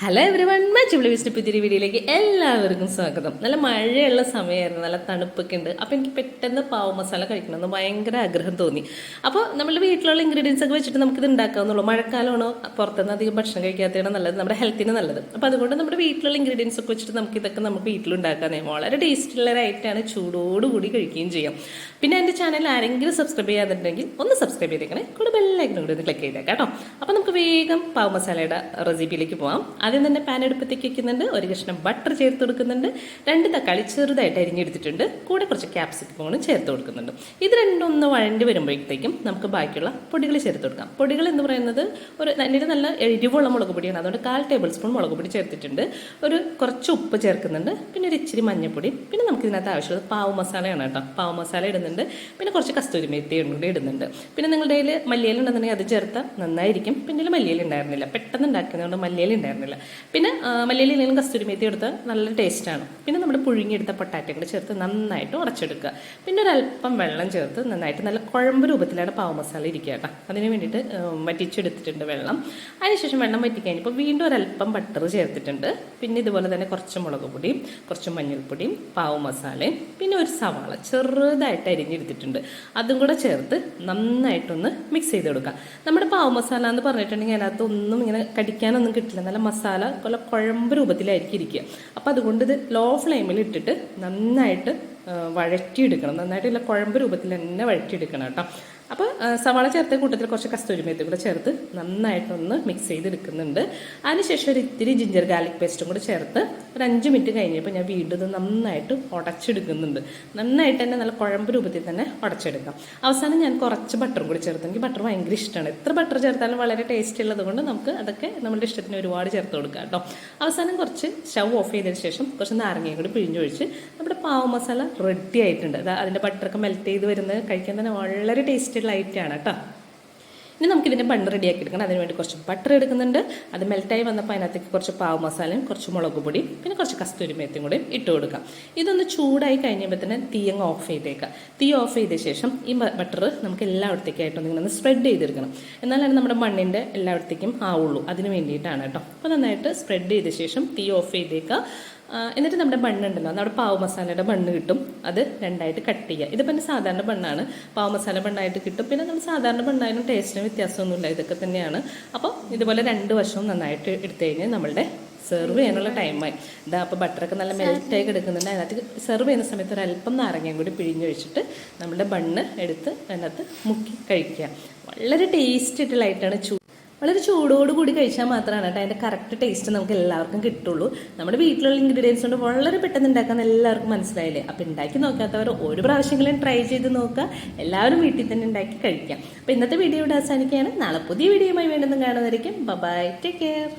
Hello everyone, മച്ചുള്ളി visit പുതിയൊരു വീഡിയോയിലേക്ക് എല്ലാവർക്കും സ്വാഗതം. നല്ല മഴയുള്ള സമയമായിരുന്നു, നല്ല തണുപ്പൊക്കെ ഉണ്ട്. അപ്പോൾ എനിക്ക് പെട്ടെന്ന് പാവ് മസാല കഴിക്കണമെന്ന് ഭയങ്കര ആഗ്രഹം തോന്നി. അപ്പോൾ നമ്മുടെ വീട്ടിലുള്ള ഇൻഗ്രീഡിയൻസ് ഒക്കെ വെച്ചിട്ട് നമുക്കിത് ഉണ്ടാക്കാവുന്നുള്ളൂ. മഴക്കാലമാണോ, പുറത്തുനിന്ന് അധികം ഭക്ഷണം കഴിക്കാത്തതാണ് നല്ലത്, നമ്മുടെ ഹെൽത്തിന് നല്ലത്. അപ്പോൾ അതുകൊണ്ട് നമ്മുടെ വീട്ടിലുള്ള ഇൻഗ്രീഡിയൻസ് ഒക്കെ വെച്ചിട്ട് നമുക്കിതൊക്കെ നമുക്ക് വീട്ടിലുണ്ടാക്കാനേ വളരെ ടേസ്റ്റുള്ള ഒരു ഐറ്റമാണ്. ചൂടോടുകൂടി കഴിക്കുകയും ചെയ്യാം. പിന്നെ എൻ്റെ ചാനൽ ആരെങ്കിലും സബ്സ്ക്രൈബ് ചെയ്യാതിട്ടുണ്ടെങ്കിൽ ഒന്ന് സബ്സ്ക്രൈബ് ചെയ്തേക്കണേ, കൂടെ ബെല്ലൈക്കനും കൂടി ഒന്ന് ക്ലിക്ക് ചെയ്തേക്കാം കേട്ടോ. അപ്പോൾ നമുക്ക് വേഗം പാവ് മസാലയുടെ റെസിപ്പിയിലേക്ക് പോകാം. ആദ്യം തന്നെ പാൻ അടുപ്പത്തേക്ക് വെക്കുന്നുണ്ട്. ഒരു കഷ്ണം ബട്ടർ ചേർത്ത് കൊടുക്കുന്നുണ്ട്. 2 തക്കാളി ചെറുതായിട്ട് അരിഞ്ഞെടുത്തിട്ടുണ്ട്. കൂടെ കുറച്ച് ക്യാപ്സിക്കവും ചേർത്ത് കൊടുക്കുന്നുണ്ട്. ഇത് രണ്ടും ഒന്ന് വഴണ്ടി വരുമ്പോഴത്തേക്കും നമുക്ക് ബാക്കിയുള്ള പൊടികൾ ചേർത്ത് കൊടുക്കാം. പൊടികൾ എന്ന് പറയുന്നത് എൻ്റെ നല്ല എരിവുള്ള മുളക് പൊടിയാണ്. അതുകൊണ്ട് 1/4 ടേബിൾ സ്പൂൺ മുളക് പൊടി ചേർത്തിട്ടുണ്ട്. കുറച്ച് ഉപ്പ് ചേർക്കുന്നുണ്ട്. പിന്നെ ഒരു ഇച്ചിരി മഞ്ഞൾപ്പൊടി. പിന്നെ നമുക്ക് ഇതിനകത്ത് ആവശ്യമുള്ളത് പാവ് മസാലയാണ് കേട്ടോ. പാവ് മസാല ഇടുന്നുണ്ട്. പിന്നെ കുറച്ച് കസ്തൂരി മേത്തിയും കൂടി ഇടുന്നുണ്ട്. പിന്നെ നിങ്ങളുടെ കയ്യിൽ മല്ലിയില ഉണ്ടെന്നുണ്ടെങ്കിൽ അത് ചേർത്താൽ നന്നായിരിക്കും. പിന്നെ ഇതിൽ മല്ലിയില ഉണ്ടായിരുന്നില്ല, പെട്ടെന്ന് ഉണ്ടാക്കുന്നതുകൊണ്ട് മല്ലിയില ഉണ്ടായിരുന്നില്ല. പിന്നെ മല്ലിയിലും കസ്തൂരി മേത്തി എടുത്താൽ നല്ല ടേസ്റ്റാണ്. പിന്നെ നമ്മുടെ പുഴുങ്ങിയെടുത്ത പൊട്ടാറ്റോ കൂടെ ചേർത്ത് നന്നായിട്ട് ഉടച്ചെടുക്കുക. പിന്നെ ഒരല്പം വെള്ളം ചേർത്ത് നന്നായിട്ട് നല്ല കുഴമ്പ് രൂപത്തിലാണ് പാവ് മസാല ഇരിക്കുക കേട്ടോ. അതിന് വേണ്ടിയിട്ട് വറ്റിച്ചെടുത്തിട്ടുണ്ട് വെള്ളം. അതിനുശേഷം വെള്ളം വറ്റിക്കഴിഞ്ഞപ്പോൾ വീണ്ടും ഒരല്പം ബട്ടർ ചേർത്തിട്ടുണ്ട്. പിന്നെ ഇതുപോലെ തന്നെ കുറച്ച് മുളക് പൊടിയും കുറച്ച് മഞ്ഞൾപ്പൊടിയും പാവ് മസാലയും പിന്നെ ഒരു സവാള ചെറുതായിട്ട് അരിഞ്ഞെടുത്തിട്ടുണ്ട്. അതും കൂടെ ചേർത്ത് നന്നായിട്ടൊന്ന് മിക്സ് ചെയ്ത് കൊടുക്കുക. നമ്മുടെ പാവ് മസാല എന്ന് പറഞ്ഞിട്ടുണ്ടെങ്കിൽ അതിനകത്തൊന്നും ഇങ്ങനെ കടിക്കാനൊന്നും കിട്ടില്ല. നല്ല മസാല നല്ല കുഴമ്പ് രൂപത്തിലായിരിക്കും ഇരിക്കുക. അപ്പോൾ അതുകൊണ്ട് ഇത് ലോ ഫ്ലെയിമിൽ ഇട്ടിട്ട് നന്നായിട്ട് വഴറ്റിയെടുക്കണം. നന്നായിട്ട് നല്ല കുഴമ്പ് രൂപത്തിൽ തന്നെ വഴറ്റിയെടുക്കണം കേട്ടോ. അപ്പോൾ സവാള ചേർത്ത കൂട്ടത്തിൽ കുറച്ച് കസ്തൂരി മേത്തി കൂടെ ചേർത്ത് നന്നായിട്ടൊന്ന് മിക്സ് ചെയ്തെടുക്കുന്നുണ്ട്. അതിനുശേഷം ഒരു ഇത്തിരി ജിഞ്ചർ ഗാർലിക് പേസ്റ്റും കൂടെ ചേർത്ത് ഒരു 5 മിനിറ്റ് കഴിഞ്ഞപ്പോൾ ഞാൻ വീണ്ടും ഇത് നന്നായിട്ട് ഉടച്ചെടുക്കുന്നുണ്ട്. നന്നായിട്ട് തന്നെ നല്ല കുഴമ്പ് രൂപത്തിൽ തന്നെ ഉടച്ചെടുക്കാം. അവസാനം ഞാൻ കുറച്ച് ബട്ടറും കൂടി ചേർത്ത്. എനിക്ക് ബട്ടർ ഭയങ്കര ഇഷ്ടമാണ്. എത്ര ബട്ടർ ചേർത്താലും വളരെ ടേസ്റ്റ് ഉള്ളത് കൊണ്ട് നമുക്ക് അതൊക്കെ നമ്മുടെ ഇഷ്ടത്തിന് ഒരുപാട് ചേർത്ത് കൊടുക്കാം കേട്ടോ. അവസാനം കുറച്ച് സ്റ്റൗ ഓഫ് ചെയ്തതിന് ശേഷം കുറച്ച് നാരങ്ങയും കൂടി പിഴിഞ്ഞൊഴിച്ച് നമ്മുടെ പാവ് മസാല റെഡി ആയിട്ടുണ്ട്. അതിൻ്റെ ബട്ടറൊക്കെ മെൽറ്റ് ചെയ്ത് വരുന്നത് കഴിക്കാൻ തന്നെ വളരെ ടേസ്റ്റുള്ള ഐറ്റമാണ് കേട്ടോ. ഇനി നമുക്കിതിൻ്റെ ബണ്ണ് റെഡിയാക്കി എടുക്കണം. അതിനുവേണ്ടി കുറച്ച് ബട്ടർ എടുക്കുന്നുണ്ട്. അത് മെൽറ്റായി വന്നപ്പോൾ അതിനകത്തേക്ക് കുറച്ച് പാവ് മസാലയും കുറച്ച് മുളക് പൊടിയും പിന്നെ കുറച്ച് കസ്തൂരി മേത്തിയും കൂടി ഇട്ട് കൊടുക്കാം. ഇതൊന്ന് ചൂടായി കഴിഞ്ഞപ്പോൾ തന്നെ തീ അങ്ങ് ഓഫ് ചെയ്തേക്കാം. തീ ഓഫ് ചെയ്ത ശേഷം ഈ ബട്ടർ നമുക്ക് എല്ലായിടത്തേക്കായിട്ടൊന്നും ഇങ്ങനെ ഒന്ന് സ്പ്രെഡ് ചെയ്തെടുക്കണം. എന്നാലാണ് നമ്മുടെ മണ്ണിൻ്റെ എല്ലായിടത്തേക്കും ആവുള്ളൂ. അതിന് വേണ്ടിയിട്ടാണ് കേട്ടോ. അപ്പോൾ നന്നായിട്ട് സ്പ്രെഡ് ചെയ്ത ശേഷം തീ ഓഫ് ചെയ്തേക്കാം. എന്നിട്ട് നമ്മുടെ ബണ്ണുണ്ടല്ലോ, നമ്മുടെ പാവ് മസാലയുടെ ബണ്ണ് കിട്ടും. അത് രണ്ടായിട്ട് കട്ട് ചെയ്യുക. ഇതിപ്പോൾ എൻ്റെ സാധാരണ ബണ്ണാണ്, പാവ് മസാല ബണ്ണായിട്ട് കിട്ടും. പിന്നെ നമ്മൾ സാധാരണ ബണ്ണായാലും ടേസ്റ്റിന് വ്യത്യാസമൊന്നുമില്ല, ഇതൊക്കെ തന്നെയാണ്. അപ്പോൾ ഇതുപോലെ 2 വശവും നന്നായിട്ട് എടുത്തു കഴിഞ്ഞാൽ നമ്മളുടെ സെർവ് ചെയ്യാനുള്ള ടൈമായി. ഇതാ അപ്പോൾ ബട്ടറൊക്കെ നല്ല മെൽറ്റായി കിടക്കുന്നുണ്ട്. അതിനകത്ത് സെർവ് ചെയ്യുന്ന സമയത്ത് ഒരല്പം നാരങ്ങയും കൂടി പിഴിഞ്ഞൊഴിച്ചിട്ട് നമ്മുടെ ബണ്ണ് എടുത്ത് അതിനകത്ത് മുക്കി കഴിക്കുക. വളരെ ടേസ്റ്റ് ആയിട്ടുള്ളതായിട്ടാണ്. വളരെ ചൂടോടുകൂടി കഴിച്ചാൽ മാത്രമാണ് കേട്ടോ അതിൻ്റെ കറക്റ്റ് ടേസ്റ്റ് നമുക്ക് എല്ലാവർക്കും കിട്ടുള്ളൂ. നമ്മുടെ വീട്ടിലുള്ള ഇൻഗ്രീഡിയൻസ് കൊണ്ട് വളരെ പെട്ടെന്ന് ഉണ്ടാക്കാൻ എല്ലാവർക്കും മനസ്സിലായില്ലേ. അപ്പോൾ ഉണ്ടാക്കി നോക്കാത്തവർ ഒരു പ്രാവശ്യങ്ങളും ട്രൈ ചെയ്ത് നോക്കുക. എല്ലാവരും വീട്ടിൽ തന്നെ ഉണ്ടാക്കി കഴിക്കാം. അപ്പോൾ ഇന്നത്തെ വീഡിയോ ഇവിടെ അവസാനിക്കുകയാണ്. നാളെ പുതിയ വീഡിയോയുമായി വീണ്ടും കാണുന്നതായിരിക്കും. By, take care.